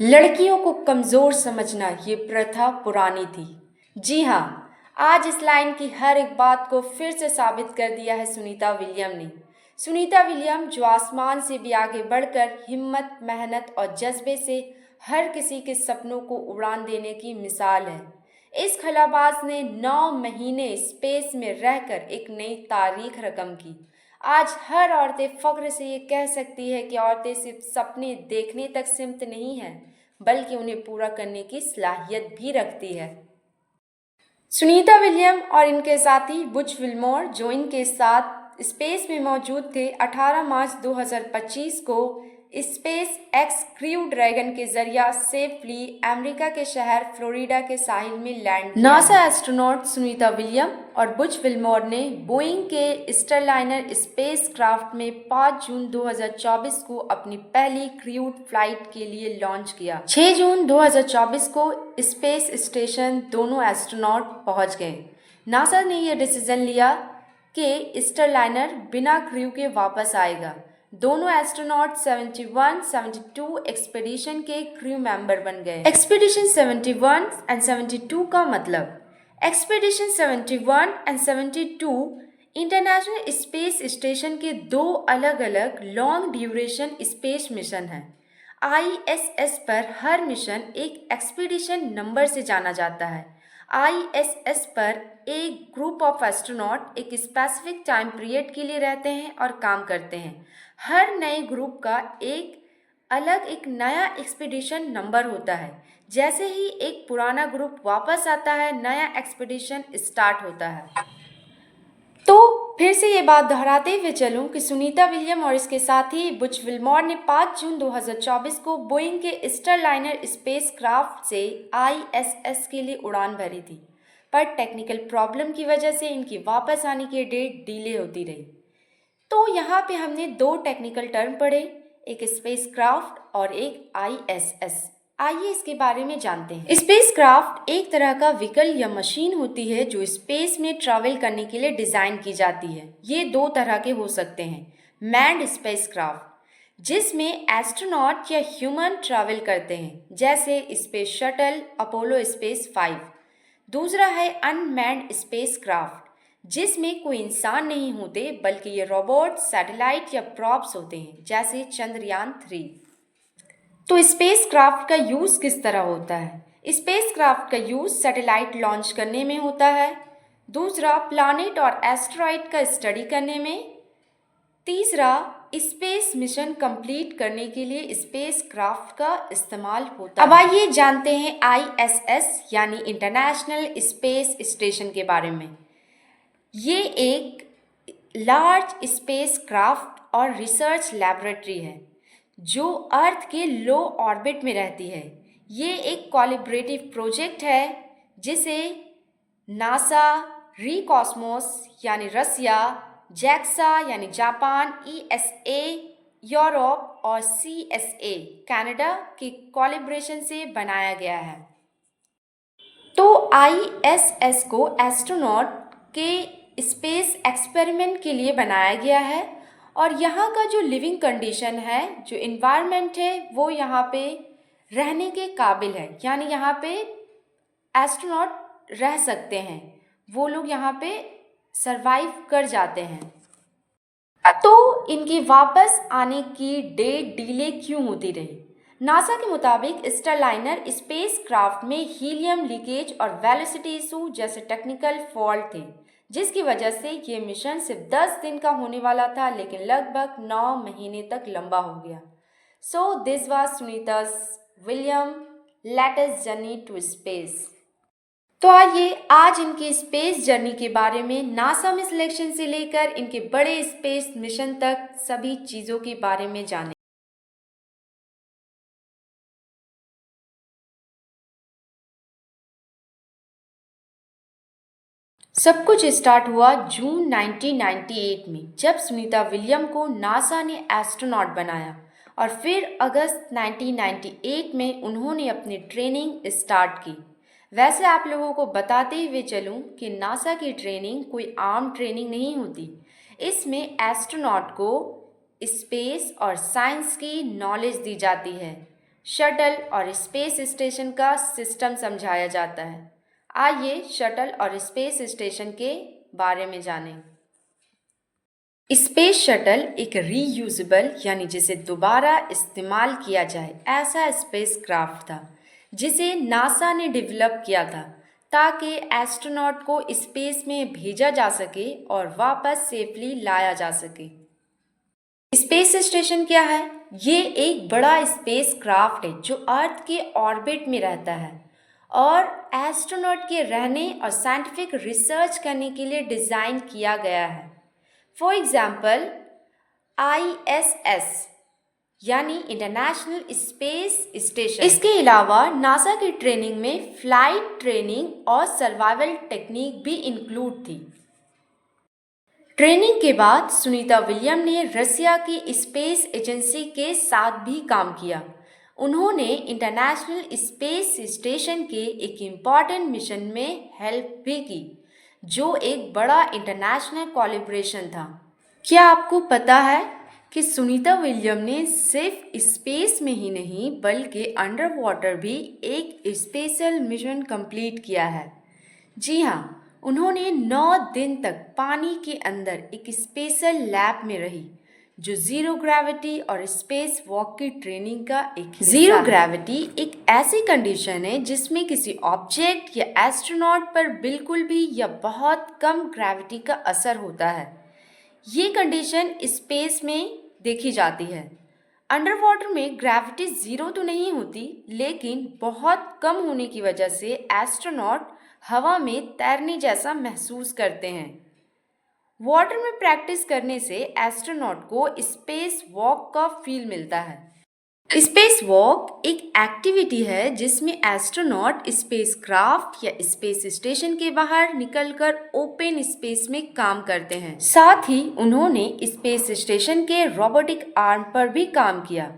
लड़कियों को कमज़ोर समझना ये प्रथा पुरानी थी। जी हाँ, आज इस लाइन की हर एक बात को फिर से साबित कर दिया है सुनीता विलियम ने। सुनीता विलियम जो आसमान से भी आगे बढ़कर हिम्मत, मेहनत और जज्बे से हर किसी के सपनों को उड़ान देने की मिसाल है। इस खलाबाज ने 9 महीने स्पेस में रहकर एक नई तारीख रकम की। आज हर औरतें फ़ख्र से ये कह सकती है कि औरतें सिर्फ सपने देखने तक सीमित नहीं हैं, बल्कि उन्हें पूरा करने की सलाहियत भी रखती है। सुनीता विलियम और इनके साथी बुच विल्मोर जो इनके साथ स्पेस में मौजूद थे, 18 मार्च 2025 को स्पेस एक्स क्रू ड्रैगन के जरिया सेफली अमेरिका के शहर फ्लोरिडा के साहिल में लैंड किया। नासा एस्ट्रोनॉट सुनीता विलियम और बुच विल्मोर ने बोइंग के स्टारलाइनर स्पेस क्राफ्ट में 5 जून 2024 को अपनी पहली क्रूड फ्लाइट के लिए लॉन्च किया। 6 जून 2024 को स्पेस स्टेशन दोनों एस्ट्रोनॉट पहुंच गए। नासा ने यह डिसीजन लिया कि स्टारलाइनर बिना क्रू के वापस आएगा। दोनों एस्ट्रोनॉट 71-72 एक्सपीडिशन के क्रू मेंबर बन गए। एक्सपीडिशन 71 एंड 72 का मतलब, expedition 71 and 72 international space station के 2 अलग अलग लॉन्ग ड्यूरेशन स्पेस मिशन हैं। ISS पर हर मिशन एक एक्सपीडिशन नंबर से जाना जाता है। ISS पर एक ग्रुप ऑफ एस्ट्रोनॉट एक स्पेसिफिक टाइम पीरियड के लिए रहते हैं और काम करते हैं। हर नए ग्रुप का एक नया एक्सपीडिशन नंबर होता है। जैसे ही एक पुराना ग्रुप वापस आता है, नया एक्सपीडिशन स्टार्ट होता है। तो फिर से ये बात दोहराते हुए चलूं कि सुनीता विलियम और इसके साथी बुच विल्मोर ने 5 जून 2024 को बोइंग के स्टारलाइनर स्पेस क्राफ्ट से ISS के लिए उड़ान भरी थी, पर टेक्निकल प्रॉब्लम की वजह से इनकी वापस आने की डेट डिले होती रही। तो यहाँ पे हमने 2 टेक्निकल टर्म पढ़े, एक स्पेस क्राफ्ट और एक ISS। आइए इसके बारे में जानते हैं। स्पेस क्राफ्ट एक तरह का व्हीकल या मशीन होती है जो स्पेस में ट्रैवल करने के लिए डिज़ाइन की जाती है। ये 2 तरह के हो सकते हैं। मैन्ड स्पेस क्राफ्ट जिसमें एस्ट्रोनॉट या ह्यूमन ट्रैवल करते हैं, जैसे स्पेस शटल, अपोलो स्पेस 5। दूसरा है अनमैन्ड स्पेस क्राफ्ट जिसमें कोई इंसान नहीं होते, बल्कि ये रोबोट, सैटेलाइट या प्रॉप्स होते हैं, जैसे चंद्रयान 3। तो स्पेस क्राफ्ट का यूज़ किस तरह होता है? स्पेस क्राफ्ट का यूज़ सैटेलाइट लॉन्च करने में होता है। दूसरा, प्लैनेट और एस्टेरॉयड का स्टडी करने में। तीसरा, स्पेस मिशन कंप्लीट करने के लिए स्पेस क्राफ्ट का इस्तेमाल होता है। अब आइए जानते हैं ISS यानी इंटरनेशनल स्पेस स्टेशन के बारे में। ये एक लार्ज स्पेस क्राफ्ट और रिसर्च लैबोरेटरी है जो अर्थ के लो ऑर्बिट में रहती है। ये एक कोलैबोरेटिव प्रोजेक्ट है जिसे नासा, रिकॉस्मोस यानी रसिया, जैक्सा यानी जापान, ESA यूरोप और CSA कनाडा के कोलैबोरेशन से बनाया गया है। तो ISS को एस्ट्रोनॉट के स्पेस एक्सपेरिमेंट के लिए बनाया गया है और यहाँ का जो लिविंग कंडीशन है, जो इन्वायरमेंट है, वो यहाँ पे रहने के काबिल है। यानी यहाँ पे एस्ट्रोनॉट रह सकते हैं, वो लोग यहाँ पे सरवाइव कर जाते हैं। तो इनके वापस आने की डेट डिले क्यों होती रही? नासा के मुताबिक स्टारलाइनर स्पेस क्राफ्ट में हीलियम लीकेज और वेलोसिटी इशू जैसे टेक्निकल फॉल्ट थे, जिसकी वजह से ये मिशन सिर्फ 10 दिन का होने वाला था, लेकिन लगभग 9 महीने तक लंबा हो गया। So this was Sunita William latest journey to space. तो आइए आज इनकी स्पेस जर्नी के बारे में, नासा में सिलेक्शन से लेकर इनके बड़े स्पेस मिशन तक सभी चीज़ों के बारे में जानें। सब कुछ स्टार्ट हुआ जून 1998 में, जब सुनीता विलियम को नासा ने एस्ट्रोनॉट बनाया और फिर अगस्त 1998 में उन्होंने अपनी ट्रेनिंग स्टार्ट की। वैसे आप लोगों को बताते हुए चलूं कि नासा की ट्रेनिंग कोई आम ट्रेनिंग नहीं होती। इसमें एस्ट्रोनॉट को स्पेस और साइंस की नॉलेज दी जाती है। शटल और स्पेस स्टेशन का सिस्टम समझाया जाता है। आइए शटल और स्पेस स्टेशन के बारे में जानें। स्पेस शटल एक रीयूजेबल यानी जिसे दोबारा इस्तेमाल किया जाए ऐसा स्पेस क्राफ्ट था जिसे नासा ने डेवलप किया था ताकि एस्ट्रोनॉट को स्पेस में भेजा जा सके और वापस सेफली लाया जा सके। स्पेस स्टेशन क्या है? ये एक बड़ा स्पेस क्राफ्ट है जो अर्थ के ऑर्बिट में रहता है और एस्ट्रोनॉट के रहने और साइंटिफिक रिसर्च करने के लिए डिज़ाइन किया गया है। फॉर एग्जाम्पल ISS यानी इंटरनेशनल स्पेस स्टेशन। इसके अलावा नासा की ट्रेनिंग में फ्लाइट ट्रेनिंग और सर्वाइवल टेक्निक भी इंक्लूड थी। ट्रेनिंग के बाद सुनीता विलियम ने रसिया की स्पेस एजेंसी के साथ भी काम किया। उन्होंने इंटरनेशनल स्पेस स्टेशन के एक इम्पॉर्टेंट मिशन में हेल्प भी की जो एक बड़ा इंटरनेशनल कोलैबोरेशन था। क्या आपको पता है कि सुनीता विलियम ने सिर्फ स्पेस में ही नहीं बल्कि अंडर वाटर भी एक स्पेशल मिशन कंप्लीट किया है? जी हाँ, उन्होंने 9 दिन तक पानी के अंदर एक स्पेशल लैब में रही जो जीरो ग्रेविटी और स्पेस वॉक की ट्रेनिंग का एक हिस्सा है। जीरो ग्रेविटी एक ऐसी कंडीशन है जिसमें किसी ऑब्जेक्ट या एस्ट्रोनॉट पर बिल्कुल भी या बहुत कम ग्रेविटी का असर होता है। ये कंडीशन स्पेस में देखी जाती है। अंडर वाटर में ग्रेविटी ज़ीरो तो नहीं होती लेकिन बहुत कम होने की वजह से एस्ट्रोनॉट हवा में तैरने जैसा महसूस करते हैं। वाटर में प्रैक्टिस करने से एस्ट्रोनॉट को स्पेस वॉक का फील मिलता है। स्पेस वॉक एक एक्टिविटी है जिसमें एस्ट्रोनॉट स्पेसक्राफ्ट या स्पेस स्टेशन के बाहर निकलकर ओपन स्पेस में काम करते हैं। साथ ही उन्होंने स्पेस स्टेशन के रोबोटिक आर्म पर भी काम किया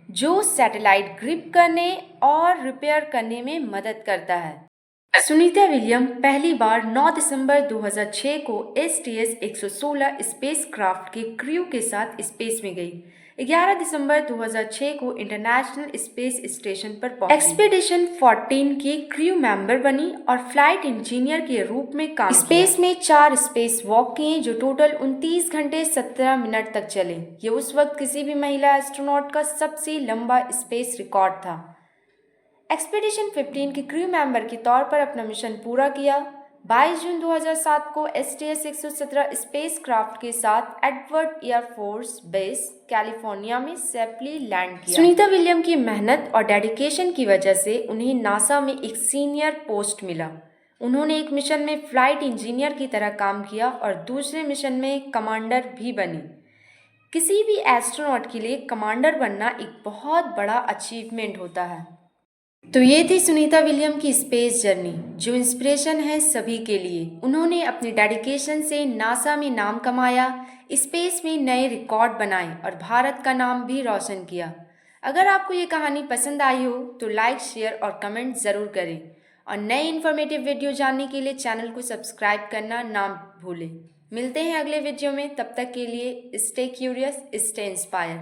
जो सैटेलाइट ग्रिप करने और रिपेयर करने में मदद करता है। सुनीता विलियम पहली बार 9 दिसंबर 2006 को STS 116 स्पेसक्राफ्ट के क्रू के साथ स्पेस में गई। 11 दिसंबर 2006 को इंटरनेशनल स्पेस स्टेशन पर पहुंची। एक्सपीडिशन 14 की क्रू मेंबर बनी और फ्लाइट इंजीनियर के रूप में काम किया। स्पेस में 4 स्पेस वॉक किए जो टोटल 29 घंटे 17 मिनट तक चले। ये उस वक्त किसी भी महिला एस्ट्रोनॉट का सबसे लंबा स्पेस रिकॉर्ड था। एक्सपीडिशन 15 के क्रू मेंबर के तौर पर अपना मिशन पूरा किया। 22 जून 2007 को STS 117 स्पेसक्राफ्ट के साथ एडवर्ड एयरफोर्स बेस कैलिफोर्निया में सेफली लैंड किया। सुनीता विलियम की मेहनत और डेडिकेशन की वजह से उन्हें नासा में एक सीनियर पोस्ट मिला। उन्होंने एक मिशन में फ्लाइट इंजीनियर की तरह काम किया और दूसरे मिशन में कमांडर भी बनी। किसी भी एस्ट्रोनॉट के लिए कमांडर बनना एक बहुत बड़ा अचीवमेंट होता है। तो ये थी सुनीता विलियम की स्पेस जर्नी जो इंस्पिरेशन है सभी के लिए। उन्होंने अपनी डेडिकेशन से नासा में नाम कमाया, स्पेस में नए रिकॉर्ड बनाए और भारत का नाम भी रोशन किया। अगर आपको ये कहानी पसंद आई हो तो लाइक, शेयर और कमेंट ज़रूर करें और नए इन्फॉर्मेटिव वीडियो जानने के लिए चैनल को सब्सक्राइब करना ना भूलें। मिलते हैं अगले वीडियो में, तब तक के लिए स्टे क्यूरियस, स्टे इंस्पायर।